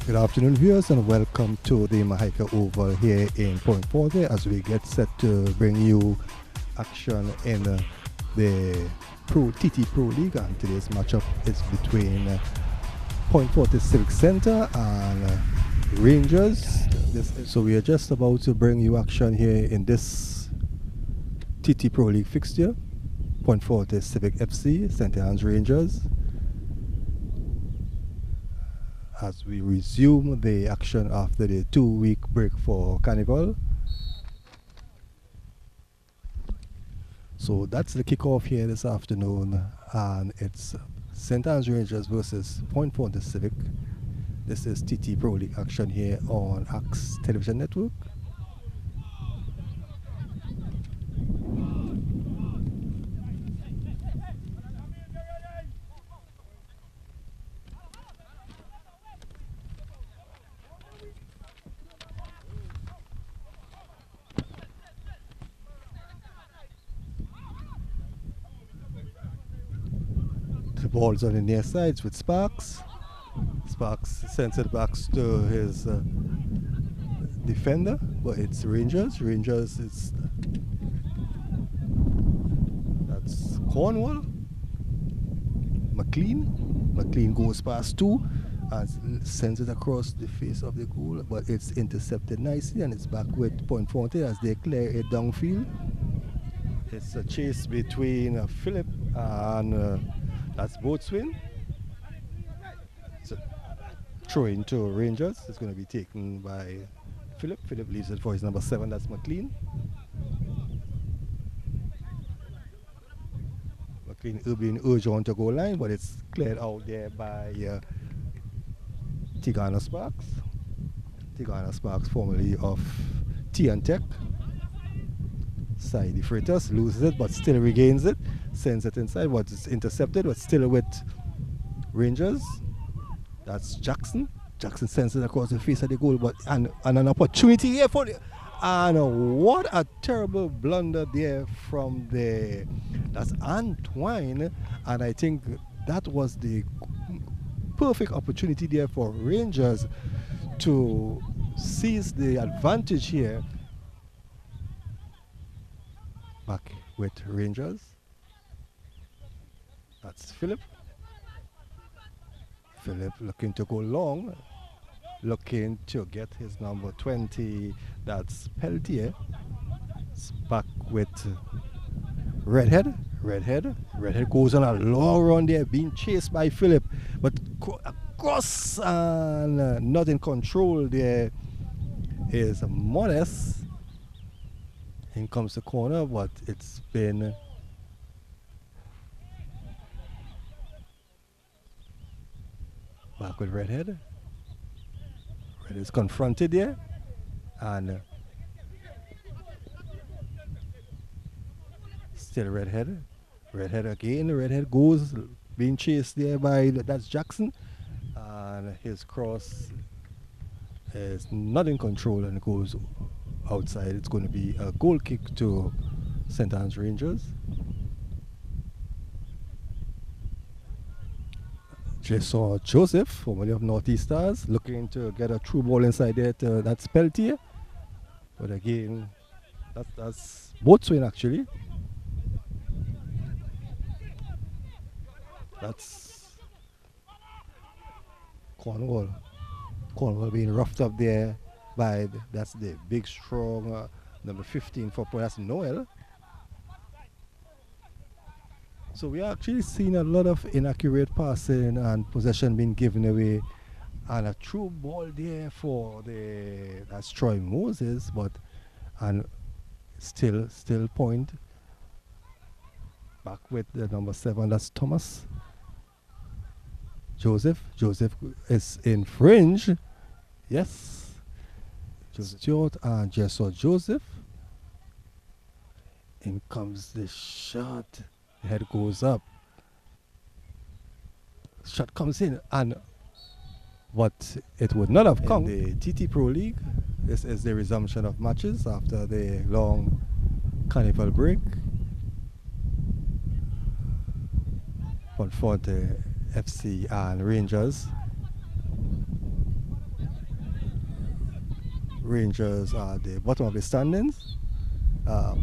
Good afternoon, viewers, and welcome to the Mahika Oval here in Point Fortin as we get set to bring you action in the TT Pro League. And today's matchup is between Point Fortin Civic Center and Rangers. So we are just about to bring you action here in this TT Pro League fixture. Point Fortin Civic FC, St. Anne's Rangers. As we resume the action after the 2-week break for Carnival. So that's the kickoff here this afternoon, and it's St. Anne's Rangers versus Point Fortin Civic. This is TT Pro League action here on Axe Television Network. The ball's on the near sides with Sparks. Sparks sends it back to his defender, but it's Rangers. Rangers is that's Cornwall. McLean goes past two and sends it across the face of the goal, but it's intercepted nicely and it's back with Point Fortin as they clear it downfield. It's a chase between Philip and that's Boatswain. So throw into Rangers. It's going to be taken by Philip. Philip leaves it for his number 7. That's McLean. McLean being urged on to goal line, but it's cleared out there by Tigana Sparks. Tigana Sparks, formerly of T and Tech. Side Freitas loses it, but still regains it. Sends it inside, but it's intercepted, but still with Rangers. That's Jackson. Jackson sends it across the face of the goal, but and an opportunity here for the, and what a terrible blunder there from that's Antoine, and I think that was the perfect opportunity there for Rangers to seize the advantage here. Back with Rangers. That's Philip. Philip looking to go long, looking to get his number 20. That's Peltier. It's back with Redhead. Redhead goes on a long run there, being chased by Philip, but across and not in control there is Modest. In comes the corner, but it's been back with Redhead. Red is confronted there, and still Redhead. Redhead again. Redhead goes, being chased there by that's Jackson, and his cross is not in control and goes outside. It's going to be a goal kick to St. Anne's Rangers. Just saw Joseph, formerly of Northeast Stars, looking to get a true ball inside there. That's Peltier. But again, that's Boatswain actually. That's Cornwall. Cornwall being roughed up there by that's the big strong number 15 for that's Noel. So we are actually seeing a lot of inaccurate passing and possession being given away, and a true ball there for that's Troy Moses, but and still point back with the number 7. That's Thomas. Joseph is in fringe. Yes. Stewart and just saw Joseph. In comes the shot. The head goes up. Shot comes in, and what it would not have come. In the TT Pro League, this is the resumption of matches after the long carnival break. But for the FC and Rangers Rangers are the bottom of the standings,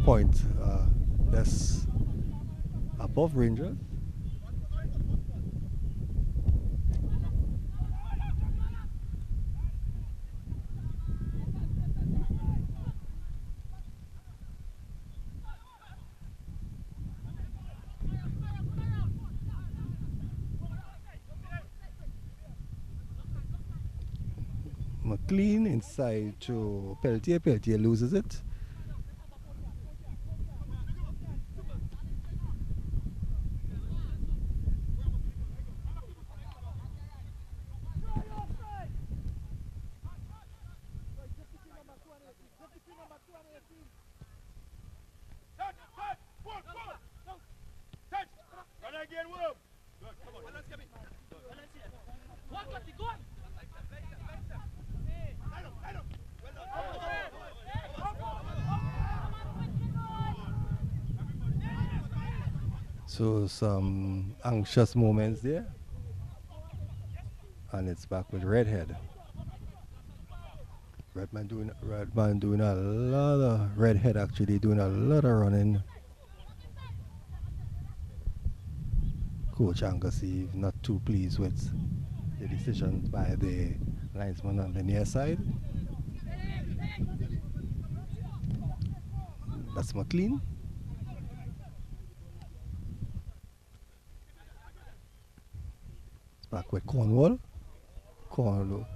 point less above Rangers. McLean inside to Peltier. Peltier loses it. So some anxious moments there. And it's back with Redhead. Redman doing a lot of Redhead actually doing a lot of running. Coach Angus Eve not too pleased with the decision by the linesman on the near side. That's McLean. It's back with Cornwall. Cornwall.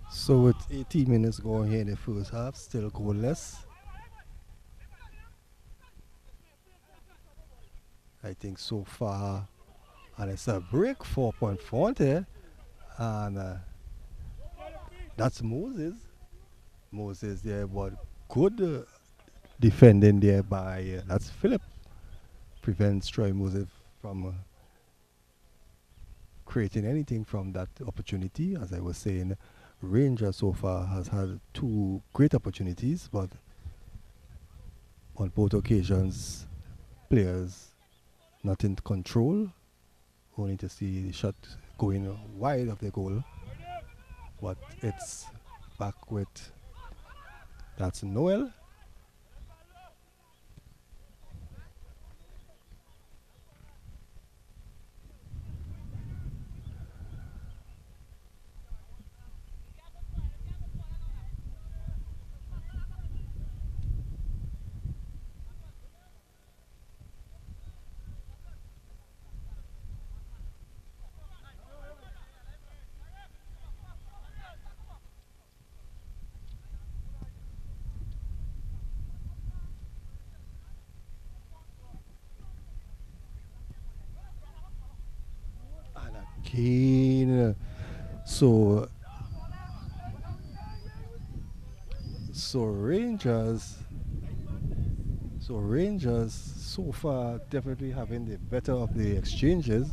So with 18 minutes going here in the first half, still goalless. I think so far, and it's a break 4-point Fortin, and that's Moses. Moses there, but good defending there by that's Philip. Prevents Troy Moses from creating anything from that opportunity. As I was saying, Rangers so far has had two great opportunities, but on both occasions, players not in control, only to see the shot going wide of the goal. But it's back with that's Noel. Keen. So Rangers so far definitely having the better of the exchanges.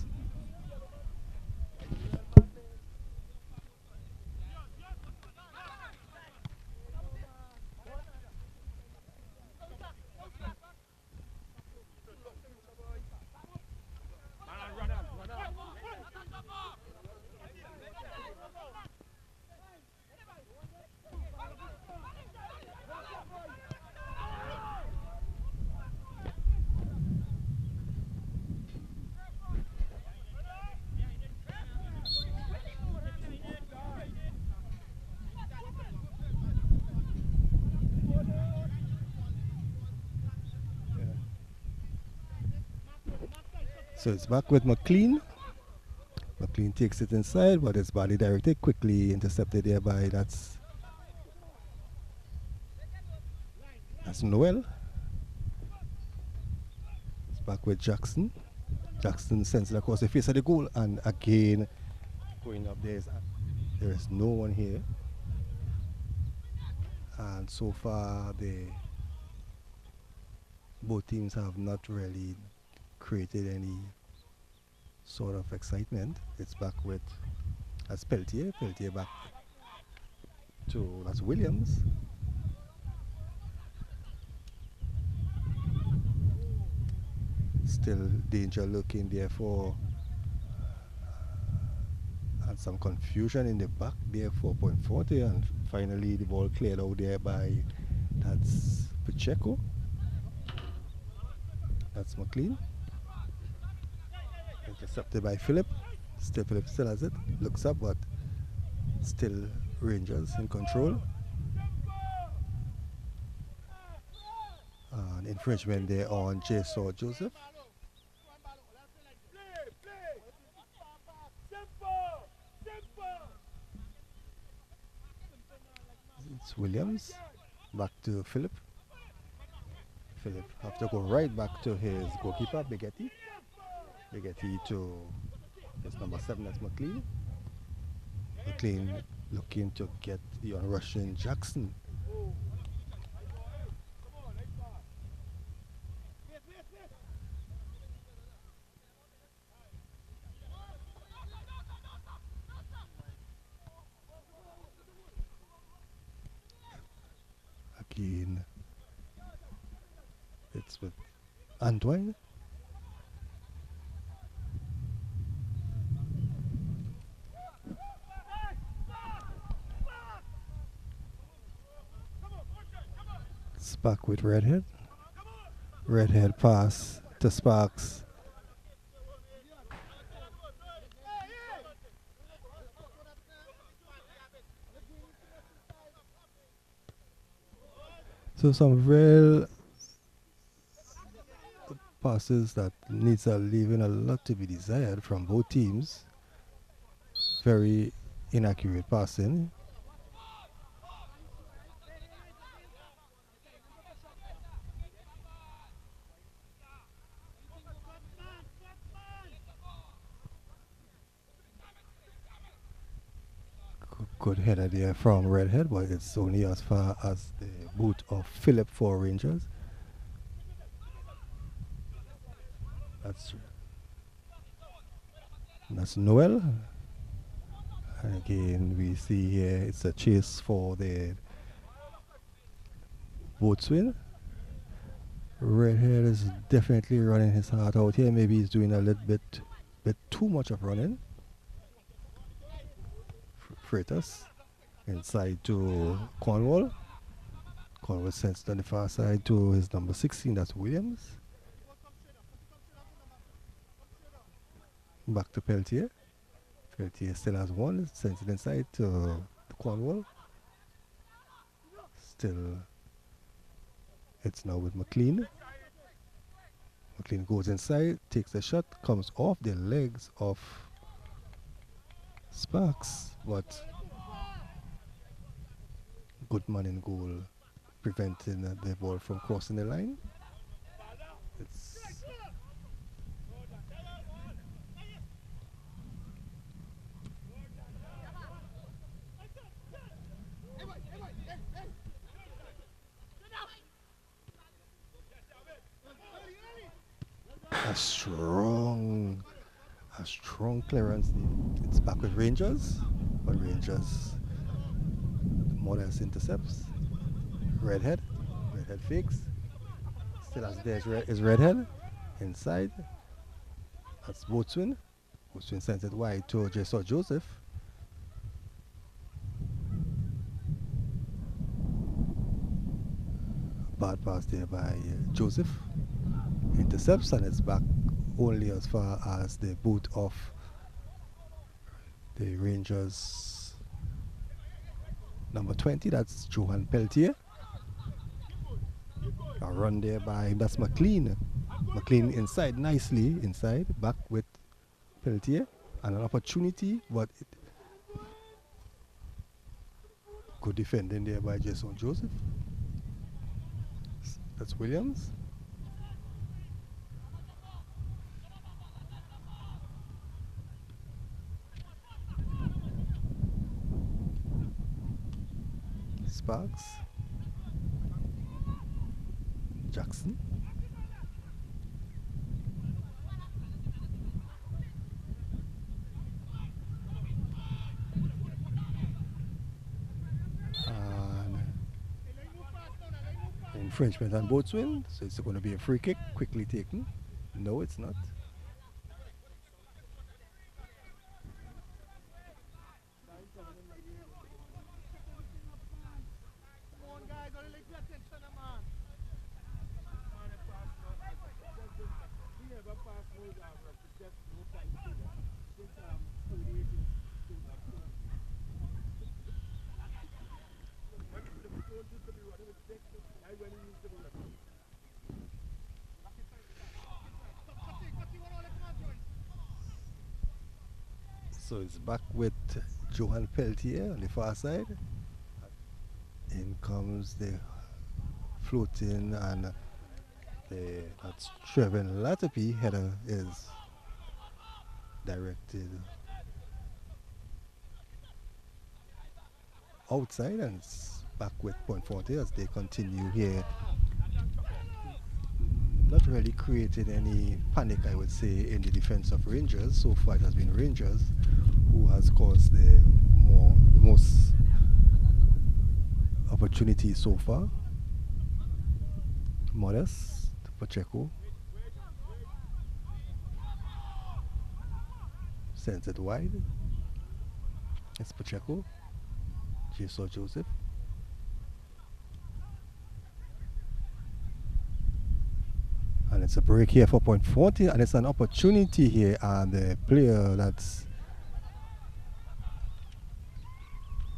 So it's back with McLean. McLean takes it inside, but it's badly directed, quickly intercepted there by that's That's Noel. It's back with Jackson. Jackson sends it across the face of the goal, and again going up there is no one here. And so far both teams have not really created any sort of excitement. It's back with that's Peltier. Peltier back to that's Williams. Still danger looking there for and some confusion in the back there for point 40, and finally the ball cleared out there by that's Pacheco. That's McLean. Intercepted by Philip. Philip still has it. Looks up, but still Rangers in control. An infringement there on Jason Joseph. It's Williams. Back to Philip. Philip have to go right back to his goalkeeper, Bigetti. Bigetti to his number 7, that's McLean. McLean looking to get the Russian Jackson. Again, it's with Antoine. It's back with Redhead. Redhead pass to Sparks. So some real passes that needs leaving a lot to be desired from both teams. Very inaccurate passing. Good header there from Redhead, but it's only as far as the boot of Philip for Rangers. That's Noel. And again, we see here it's a chase for the boatswain. Redhead is definitely running his heart out here. Maybe he's doing a little bit too much of running. Freitas inside to Cornwall. Cornwall sends on the far side to his number 16, that's Williams. Back to Peltier. Peltier still has one, sends it inside to Cornwall. Still, it's now with McLean. McLean goes inside, takes a shot, comes off the legs of Sparks, but good man in goal, preventing the ball from crossing the line. It's a strong clearance. It's back with Rangers, but Rangers more or less intercepts. Redhead fakes. Still as there is Redhead inside. That's Boatswain. Boatswain sends it wide to Jason Joseph. Bad pass there by Joseph. Intercepts, and it's back only as far as the boot of the Rangers number 20, that's Johan Peltier. A run there by that's McLean. McLean inside, nicely inside, back with Peltier, and an opportunity, but good defending there by Jason Joseph. That's Williams. Sparks. Jackson. And infringement on boatswain. So it's going to be a free kick, quickly taken. No, it's not. So it's back with Johan Peltier on the far side. In comes the floating and that's Trevin Latapi. Header is directed outside and it's back with Point Fortin as they continue here. Not really created any panic, I would say, in the defense of Rangers. So far, it has been Rangers who has caused the most opportunities so far. Modest, Pacheco. Sends it wide. It's Pacheco. Jesus Joseph. And it's a break here for Point Fortin, and it's an opportunity here, and the player that's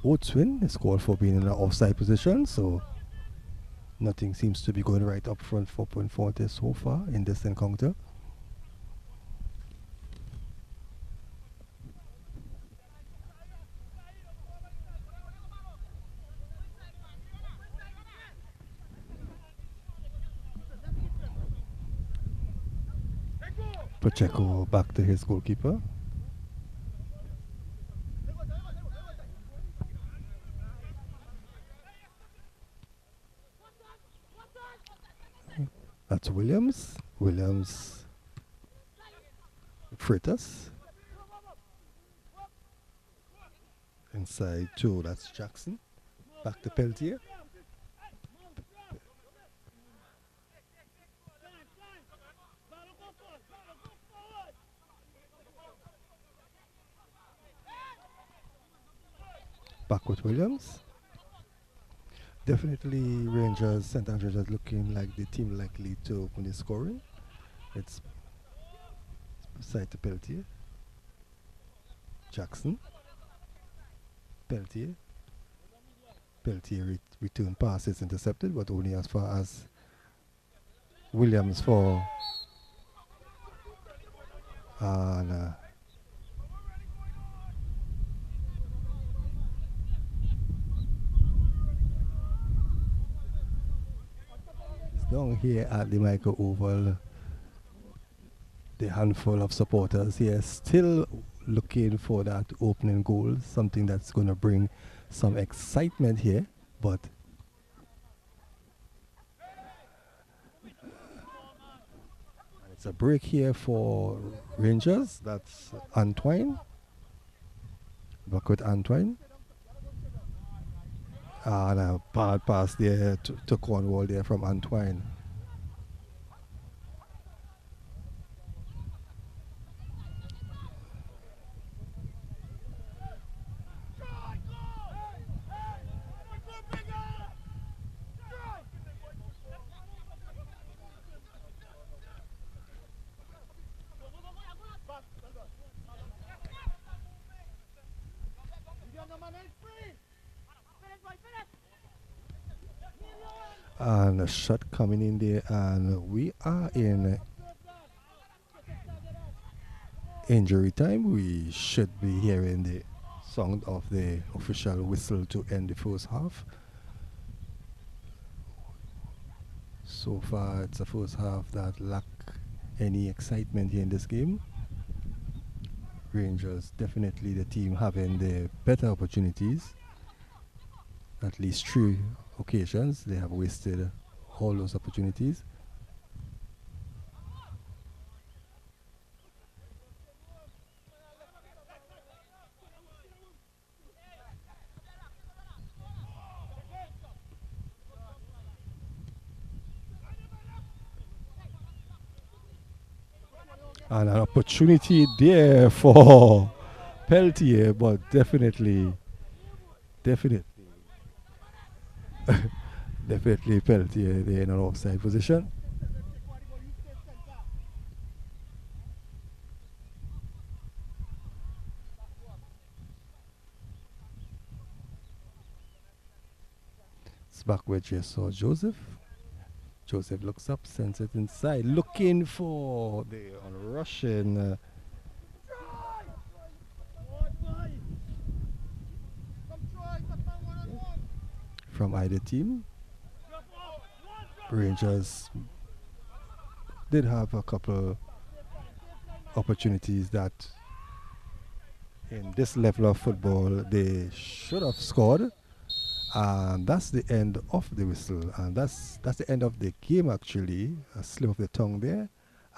Boatswain is called for being in an offside position, so nothing seems to be going right up front for Point Fortin so far in this encounter. Pacheco back to his goalkeeper. That's Williams. Williams. Freitas. Inside two, that's Jackson. Back to Peltier. Back with Williams. Definitely Rangers, St. Andrews is looking like the team likely to open the scoring. It's side to Peltier. Jackson. Peltier. Peltier return pass is intercepted, but only as far as Williams for and down here at the Michael Oval, the handful of supporters here still looking for that opening goal, something that's going to bring some excitement here, but it's a break here for Rangers. That's Antoine. Back with Antoine. And a bad pass there to Cornwall there from Antoine. And a shot coming in there, and we are in injury time. We should be hearing the sound of the official whistle to end the first half. So far, it's the first half that lack any excitement here in this game. Rangers definitely the team having the better opportunities. At least 3 occasions they have wasted all those opportunities. And an opportunity there for Peltier, but definitely, definitely Peltier there in an offside position. It's back with Jesse Joseph. Joseph looks up, sends it inside, looking for the Russian from either team. Rangers did have a couple opportunities that in this level of football they should have scored, and that's the end of the whistle, and that's the end of the game actually. A slip of the tongue there,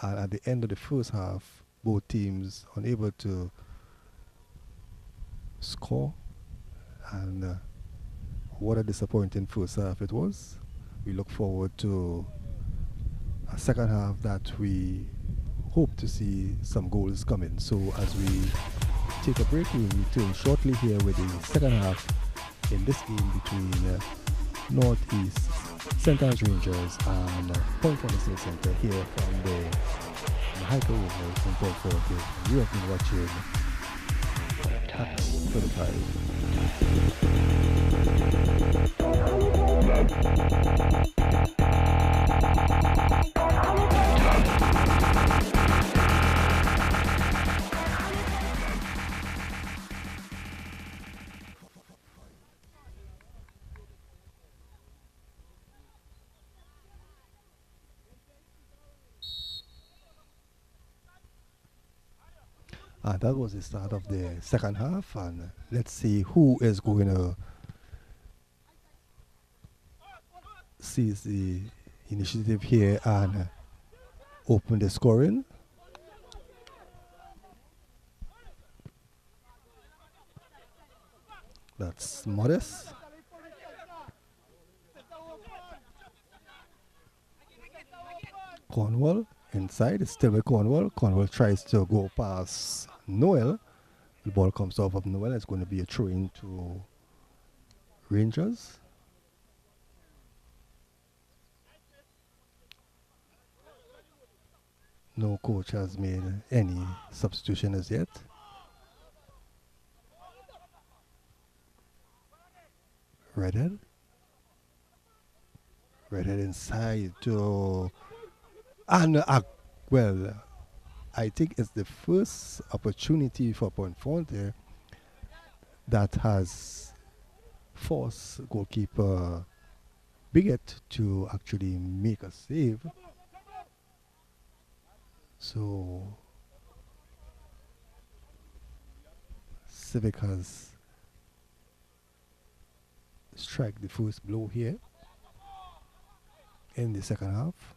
and at the end of the first half, both teams unable to score, and what a disappointing first half it was. We look forward to a second half that we hope to see some goals coming. So as we take a break, we will return shortly here with the second half in this game between Northeast St. Anne's Rangers and Point Fortin Center here from the Hiker Oval from Port Fortin. You have been watching Tax 35. That was the start of the second half, and let's see who is going to seize the initiative here and open the scoring. That's Modest. Cornwall inside. It's still with Cornwall. Cornwall tries to go past Noel. The ball comes off of Noel. It's going to be a throw into Rangers. No coach has made any substitution as yet. Redhead. Redhead inside to... And, well, I think it's the first opportunity for Point Fortin that has forced goalkeeper Bigot to actually make a save. So Civic has struck the first blow here in the second half.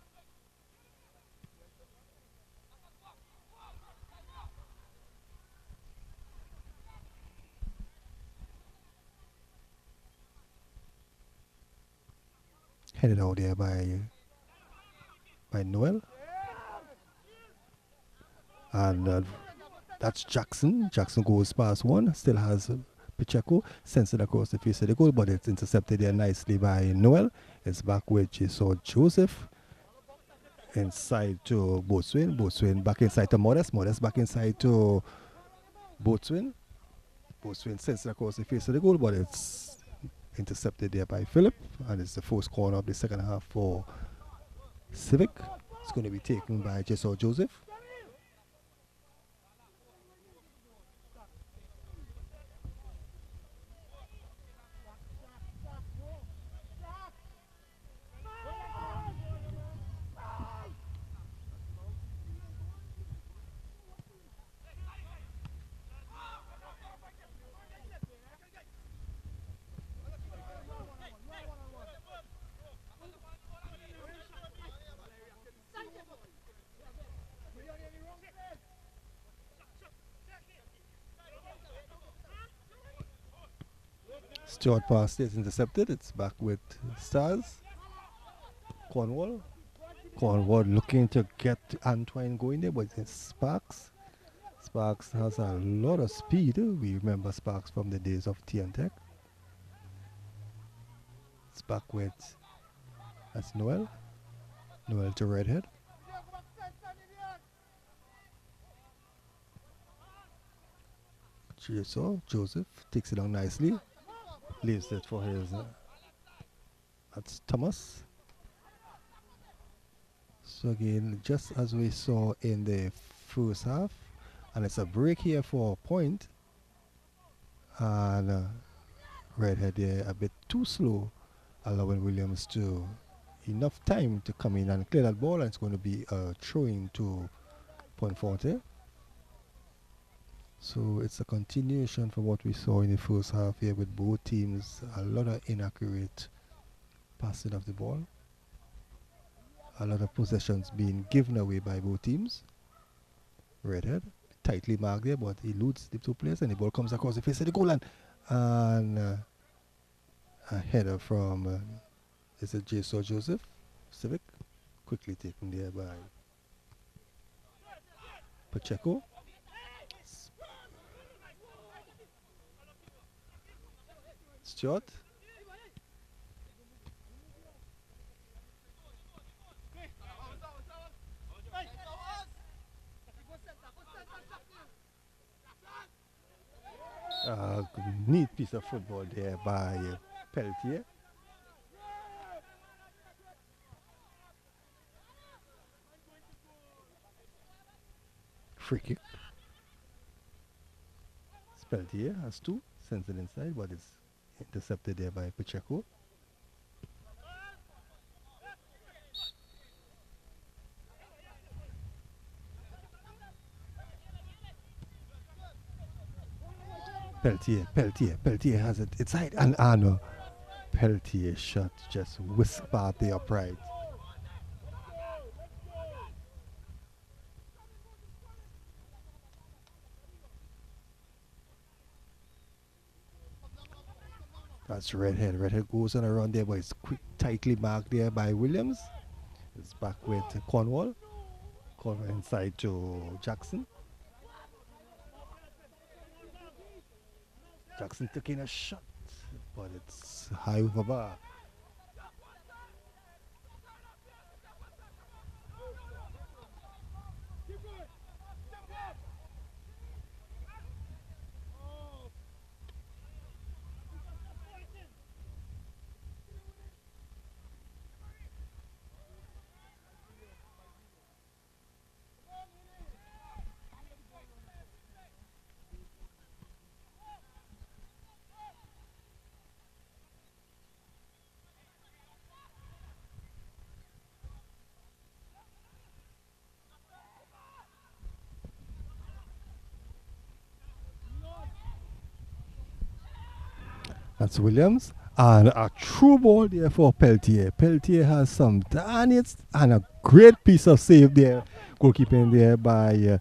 Headed out there by Noel. And that's Jackson. Jackson goes past one. Still has Pacheco. Sends it across the face of the goal, but it's intercepted there nicely by Noel. It's back with Joseph. Inside to Boatswain. Boatswain back inside to Modest. Modest back inside to Boatswain. Boatswain sends it across the face of the goal, but it's intercepted there by Philip, and it's the first corner of the second half for Civic. It's going to be taken by Joseph. Stewart pass is intercepted. It's back with Stars. Cornwall. Cornwall looking to get Antoine going there, but it's Sparks. Sparks has a lot of speed. We remember Sparks from the days of TN Tech. It's back with that's Noel. Noel to Redhead. So Joseph takes it down nicely. Leaves it for his. That's Thomas. So again, just as we saw in the first half, and it's a break here for a point. And Redhead there a bit too slow, allowing Williams to enough time to come in and clear that ball, and it's going to be a throwing to Point Fortin. So it's a continuation from what we saw in the first half here with both teams. A lot of inaccurate passing of the ball. A lot of possessions being given away by both teams. Redhead, tightly marked there, but he eludes the two players and the ball comes across the face of the goal line. And a header from, is it Jason Joseph? Civic? Quickly taken there by Pacheco. Stewart. Neat piece of football there by Peltier. Free kick. Peltier has two, sends it inside, but it's intercepted there by Pacheco. Peltier has it inside, and Arno. Peltier shot just whisked past the upright. That's Redhead. Redhead goes on around there, but it's quick, tightly marked there by Williams. It's back with Cornwall. Cornwall inside to Jackson. Jackson taking a shot, but it's high over bar. That's Williams. And a true ball there for Peltier. Peltier has some darn it and a great piece of save there. Goalkeeping there by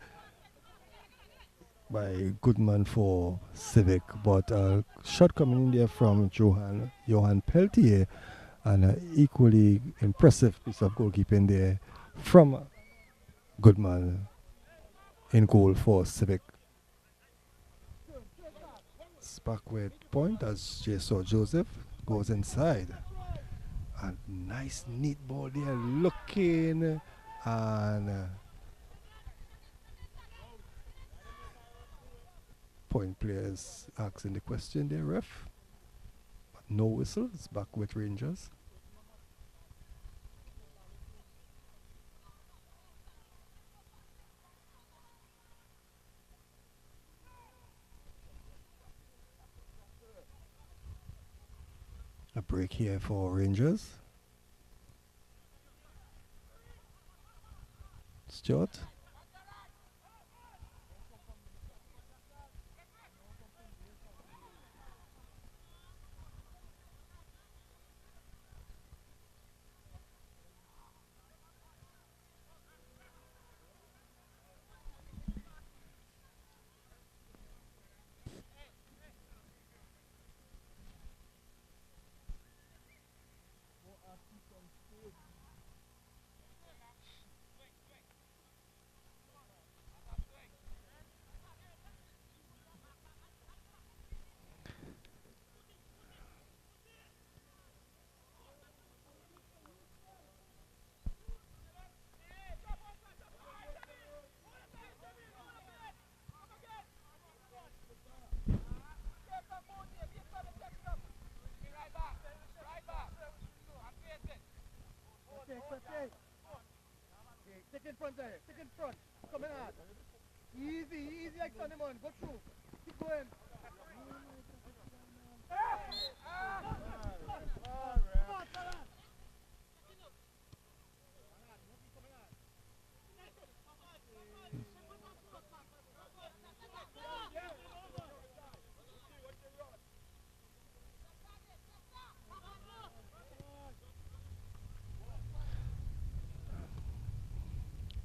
Goodman for Civic. But a shot coming in there from Johan Peltier. And an equally impressive piece of goalkeeping there from Goodman in goal for Civic. Back with point as Jason Joseph goes inside. A nice neat ball there looking, and point players asking the question there, ref. But no whistle. It's back with Rangers. A break here for Rangers. Stewart.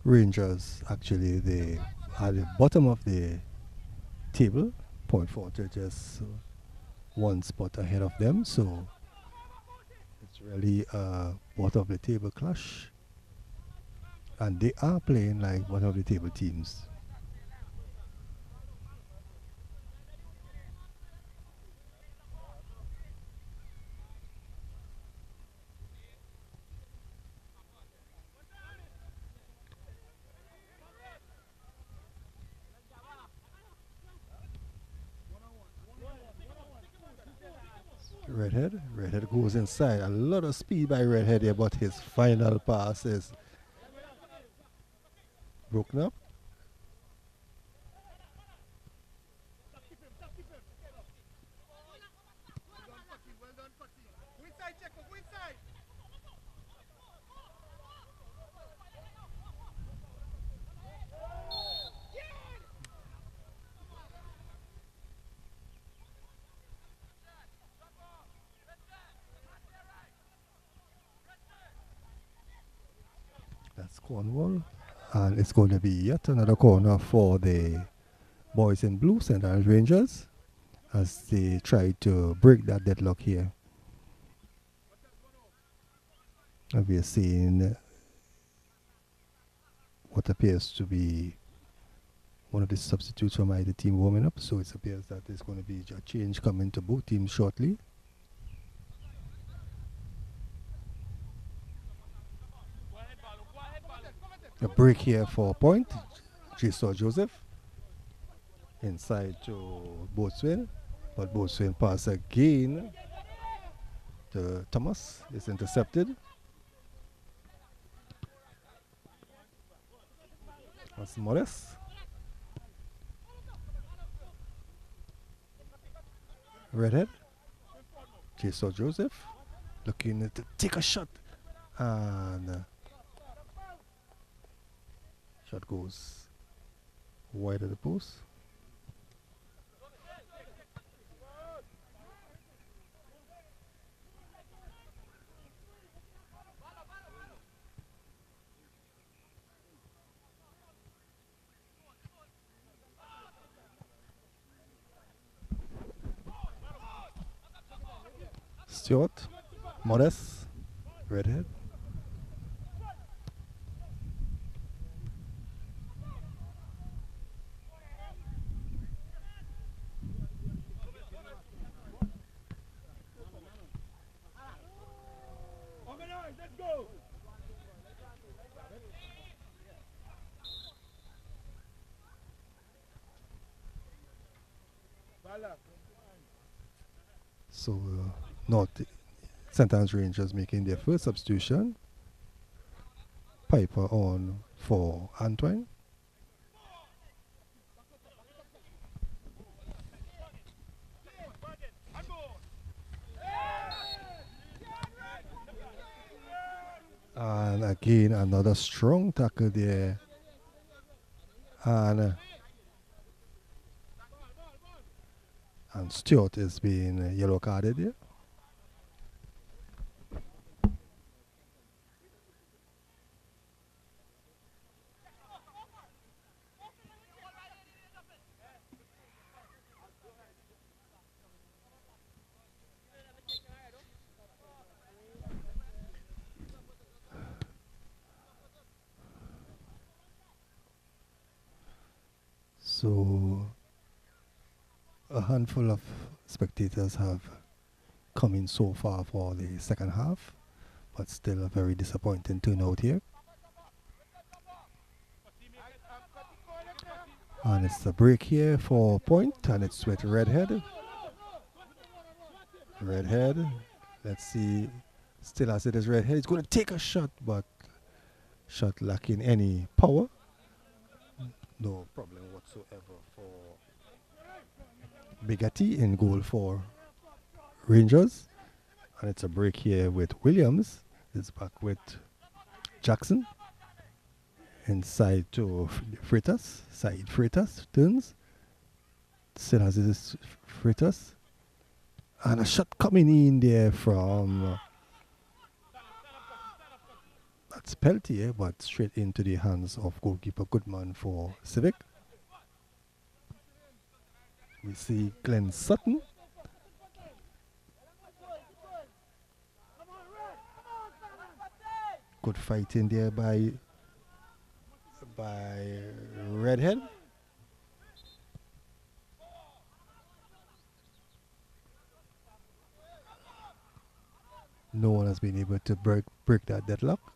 Rangers actually they at the bottom of the table. Point Fortin just one spot ahead of them, so it's really a bottom of the table clash, and they are playing like bottom of the table teams. Redhead goes inside. A lot of speed by Redhead here, but his final pass is broken up. That's Cornwall. And it's going to be yet another corner for the boys in blue, St. Anne's Rangers, as they try to break that deadlock here. And we are seeing what appears to be one of the substitutes from either team warming up. So it appears that there's going to be a change coming to both teams shortly. A break here for a point. Jason Joseph inside to Boatswain, but Boatswain pass again to Thomas. It's intercepted. That's Morris. Redhead. Jason Joseph looking to take a shot, and shot goes wide of the post. Stewart, Modest, Redhead. So North St. Anne's Rangers making their first substitution. Piper on for Antoine. And again another strong tackle there. And Stewart is being yellow carded there. So a handful of spectators have come in so far for the second half, but still a very disappointing turnout here. And it's a break here for point, and it's with Redhead. Redhead, let's see, Still has it as Redhead. He's going to take a shot, but shot lacking any power. No problem whatsoever for Bigatti in goal for Rangers. And it's a break here with Williams. It's back with Jackson. Inside to Freitas. Side Freitas turns. Still has his Freitas. And a shot coming in there from that's Peltier, but straight into the hands of goalkeeper Goodman for Civic. We see Glenn Sutton. Good fight in there by Redhead. No one has been able to break that deadlock.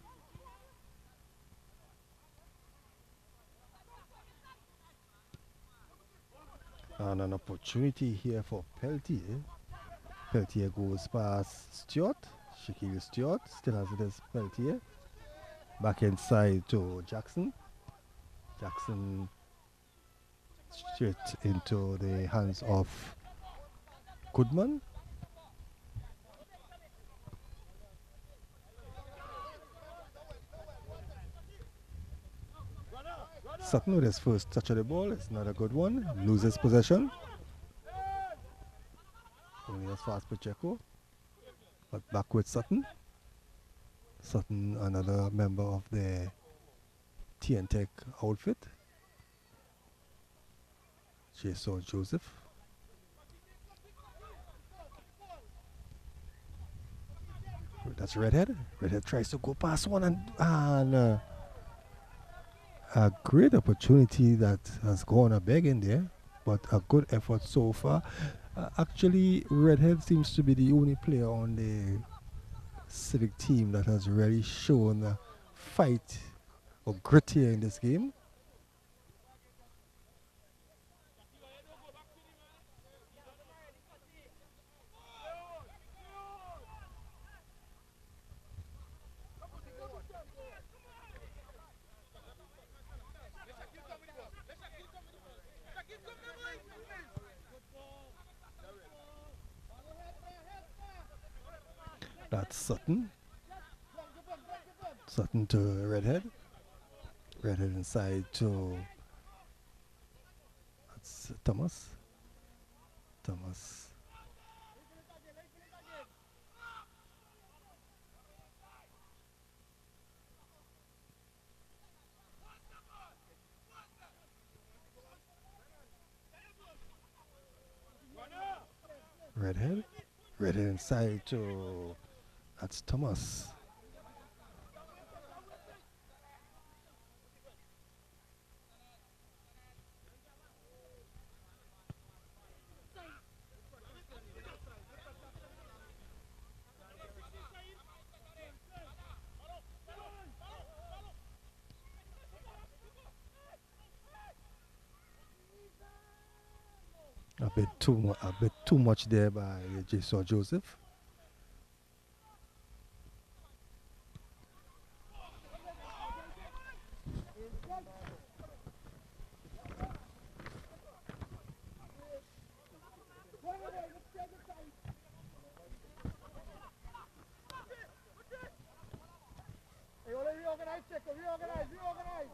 And an opportunity here for Peltier. Peltier goes past Stewart. Shaquille Stewart still has it as Peltier. Back inside to Jackson. Jackson straight into the hands of Goodman. Sutton with his first touch of the ball. It's not a good one. Loses possession. Only as fast Pacheco. But back with Sutton. Sutton, another member of the TN Tech outfit. Jason Joseph. That's Redhead. Redhead tries to go past one and a great opportunity that has gone a beg in there, but a good effort so far. Actually, Redhead seems to be the only player on the Civic team that has really shown a fight or grit here in this game. That's Sutton. Sutton to Redhead. Redhead inside to that's Thomas. Thomas. Redhead. Redhead inside to that's Thomas. A bit too much there by Jason Joseph. Reorganize.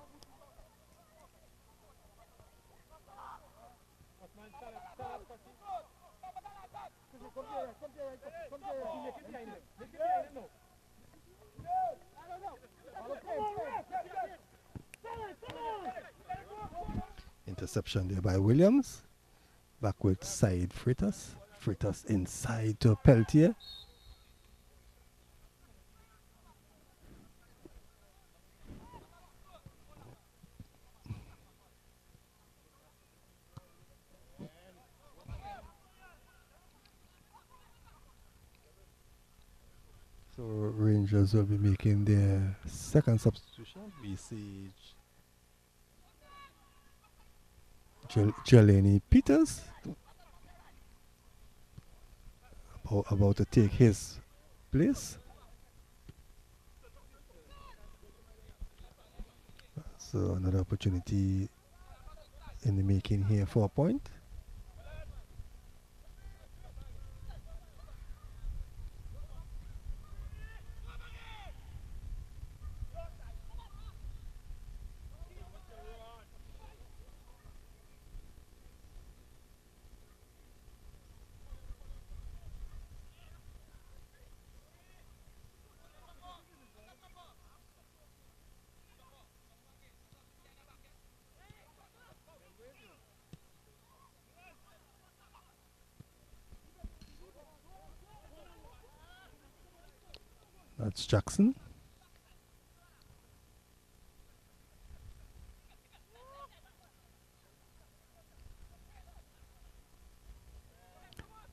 Interception there by Williams. Back with side Freitas. Freitas inside to Peltier. So Rangers will be making their second substitution. We see Jelani Peters about to take his place. So another opportunity in the making here for a point. That's Jackson.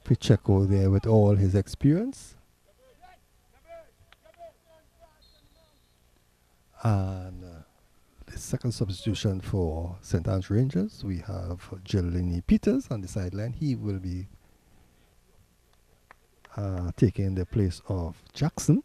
Pacheco there with all his experience. And the second substitution for St. Anne's Rangers, we have Jelani Peters on the sideline. He will be taking the place of Jackson.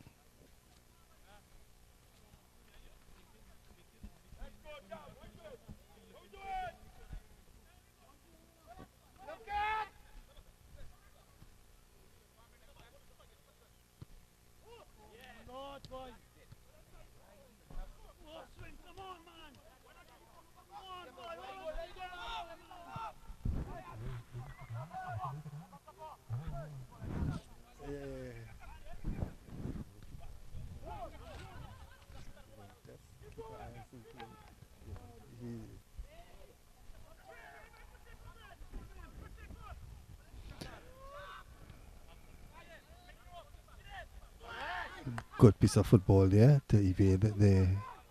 Good piece of football there to evade the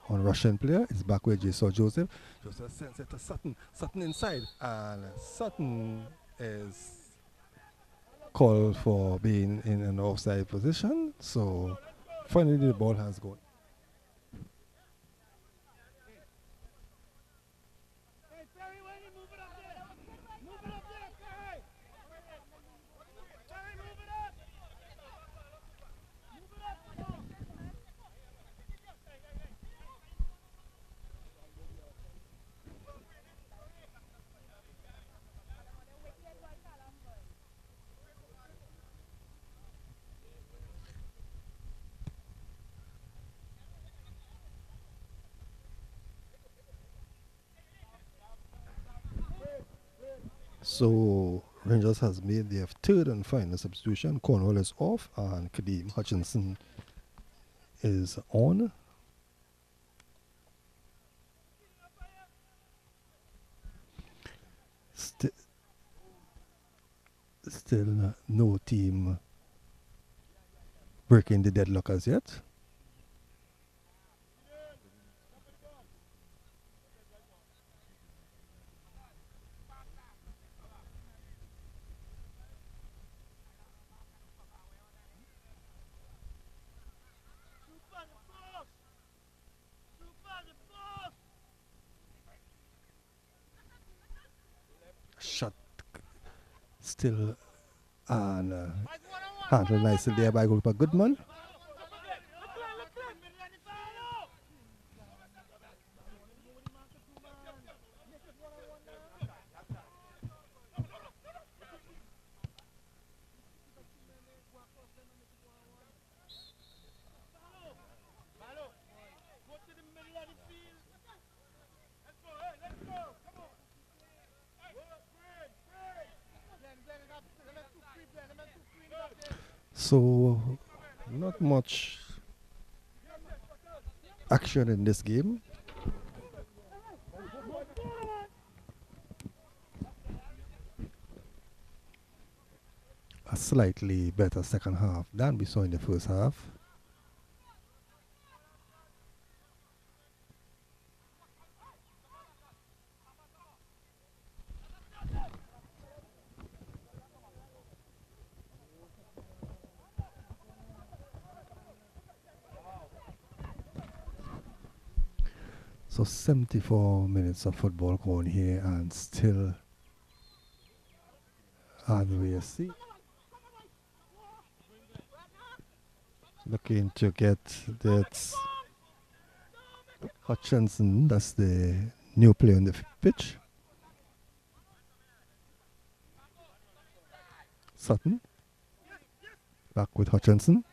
on Russian player. It's back where Jason Joseph. Joseph sends it to Sutton. Sutton inside. And Sutton is called for being in an offside position. So finally the ball has gone. So Rangers has made their third and final substitution. Cornwall is off and Kadeem Hutchinson is on. Still no team breaking the deadlock as yet. Shot still and handled nicely there by goalkeeper Goodman. So not much action in this game. A slightly better second half than we saw in the first half. So 74 minutes of football going here and still on the see. Looking to get that Hutchinson, that's the new player on the pitch. Sutton. Back with Hutchinson.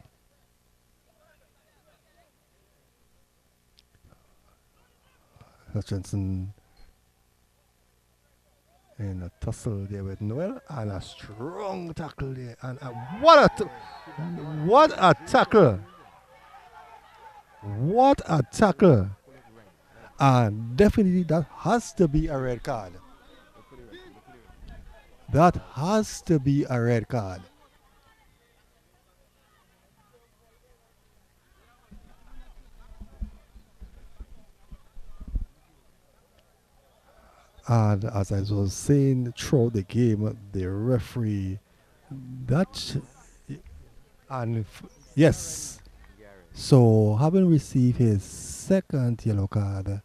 Hutchinson in a tussle there with Noel, and a strong tackle there. And what a tackle! What a tackle! And definitely that has to be a red card. That has to be a red card. And as I was saying throughout the game, the referee, that, and yes, so having received his second yellow card,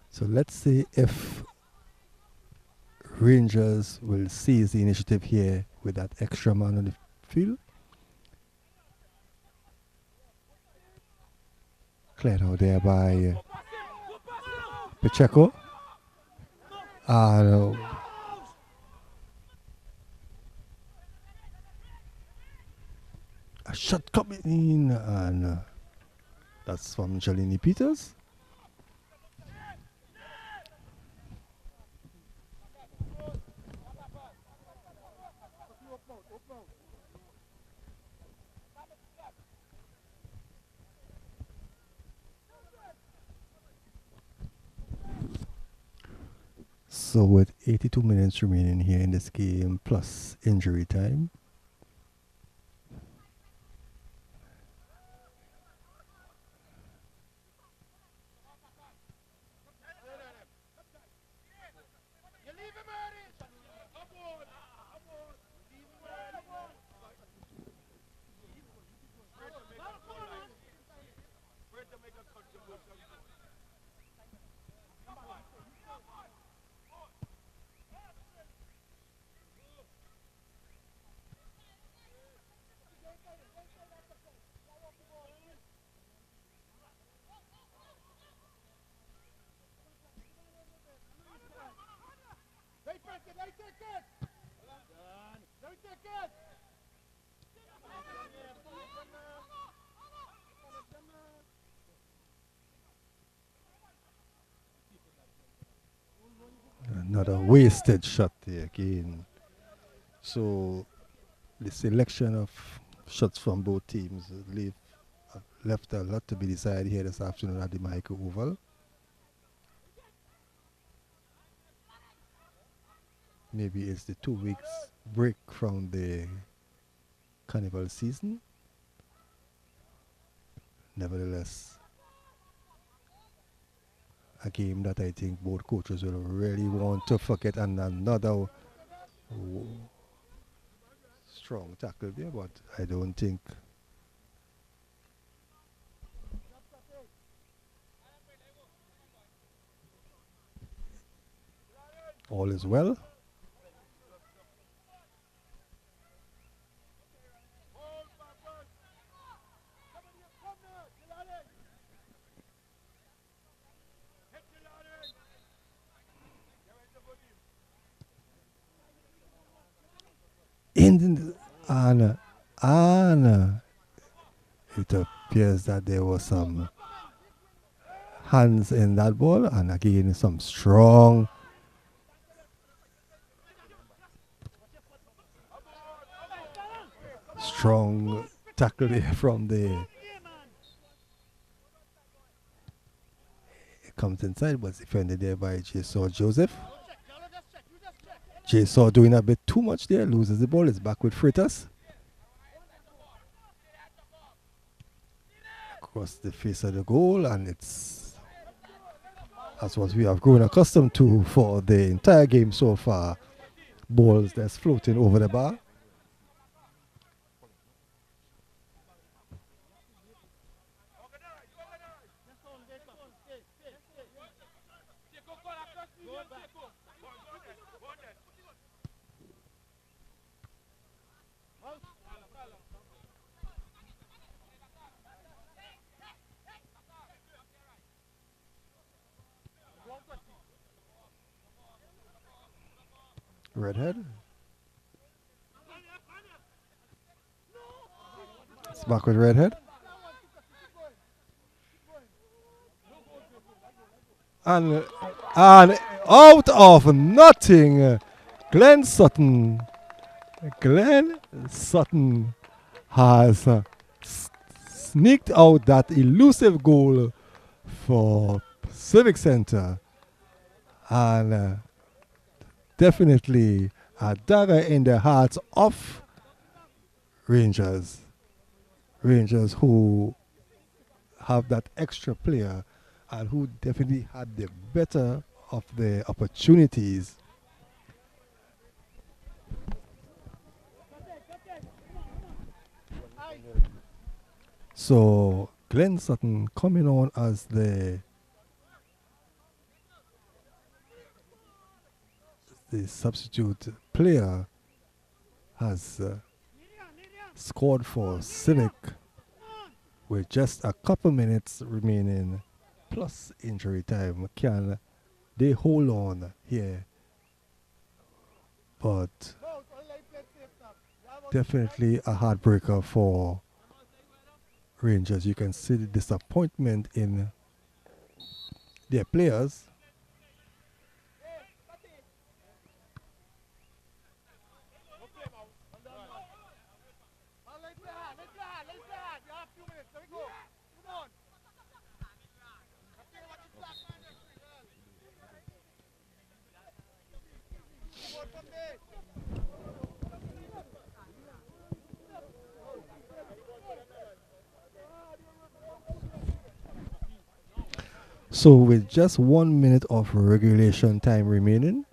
so let's see if Rangers will seize the initiative here with that extra man on the field. Cleared out there by Pacheco. A shot coming in, and that's from Jalini Peters. So with 82 minutes remaining here in this game, plus injury time, another wasted shot there again. So the selection of shots from both teams left a lot to be decided here this afternoon at the Michael Oval. Maybe it's the 2 weeks break from the carnival season. Nevertheless, a game that I think both coaches will really want to forget, and another strong tackle there, but I don't think all is well. And it appears that there was some hands in that ball, and again some strong tackle there from the, it comes inside, was defended there by Joseph. Jigsaw doing a bit too much there, loses the ball, it's back with Freitas. Across the face of the goal, and it's as what we have grown accustomed to for the entire game so far. Balls that's floating over the bar. Redhead. It's back with Redhead. And out of nothing, Glenn Sutton. Glenn Sutton has sneaked out that elusive goal for Civic Center. And definitely a dagger in the hearts of Rangers. Rangers who have that extra player and who definitely had the better of the opportunities. So Glenn Sutton coming on as the substitute player has scored for Civic with just a couple minutes remaining plus injury time. Can they hold on here? But definitely a heartbreaker for Rangers. You can see the disappointment in their players. So with just 1 minute of regulation time remaining,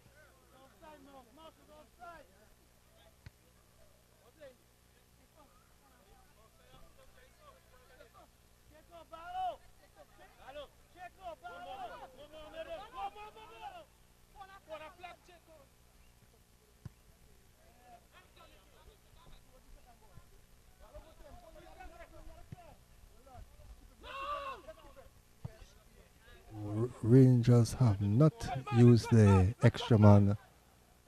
Rangers have not used the extra man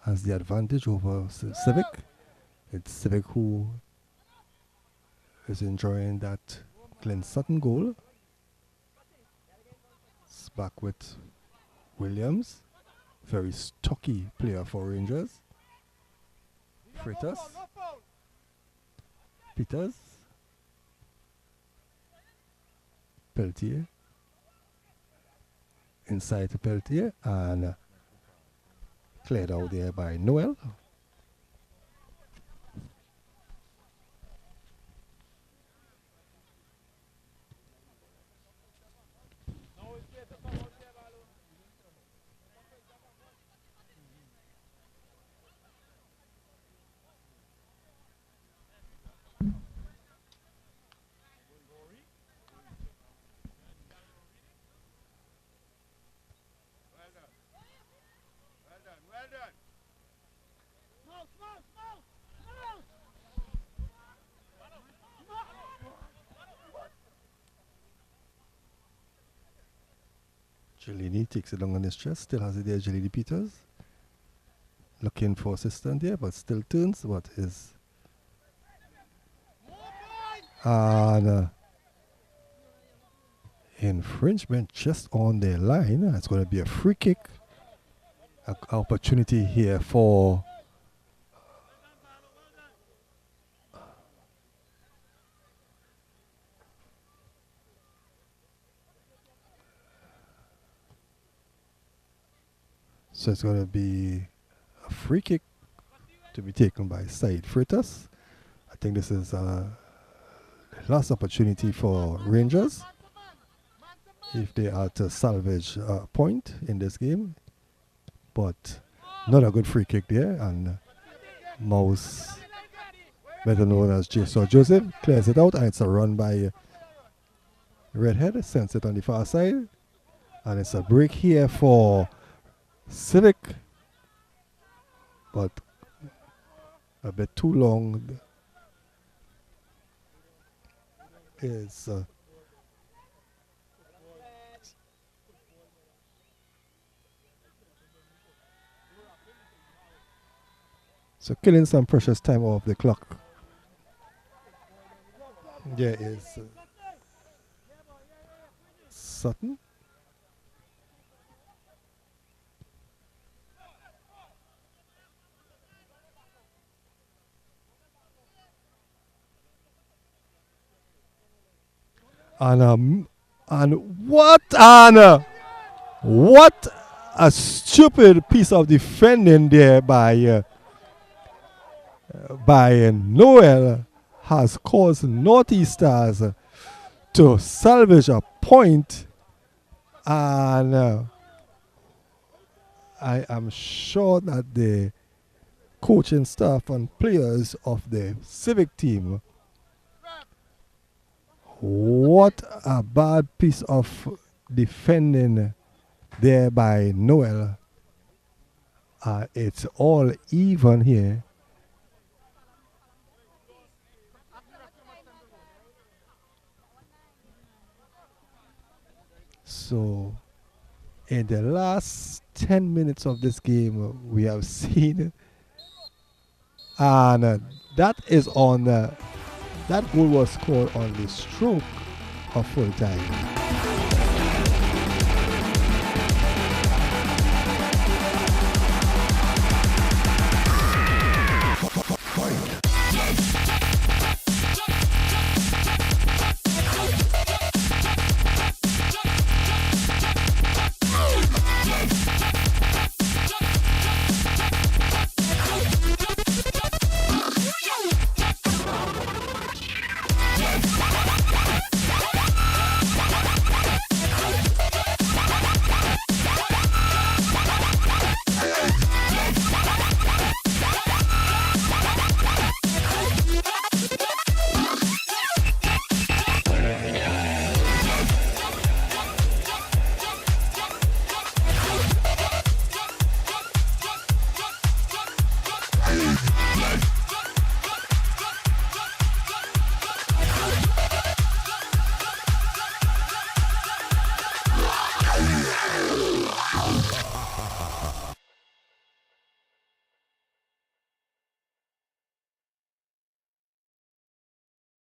as the advantage over Civic. It's Civic who is enjoying that Glenn Sutton goal. It's back with Williams, very stocky player for Rangers. Freitas, Peters, Peltier, inside to Peltier, and cleared out there by Noel. Jelini takes it long on his chest, still has it there, Jelini Peters. Looking for assistant there, but still turns what is. And infringement just on the line. It's going to be a free kick. An opportunity here for so it's going to be a free kick to be taken by Said Freitas. I think this is a last opportunity for Rangers if they are to salvage a point in this game. But not a good free kick there, and Mouse, better known as Jason Joseph, clears it out, and it's a run by Redhead, sends it on the far side, and it's a break here for Civic, but a bit too long. Is so killing some precious time off the clock. There is Sutton. And what what a stupid piece of defending there by Noel has caused Northeasters to salvage a point, and I am sure that the coaching staff and players of the Civic team, what a bad piece of defending there by Noel. It's all even here. So in the last 10 minutes of this game, we have seen, and that is on that goal was scored on the stroke of full time.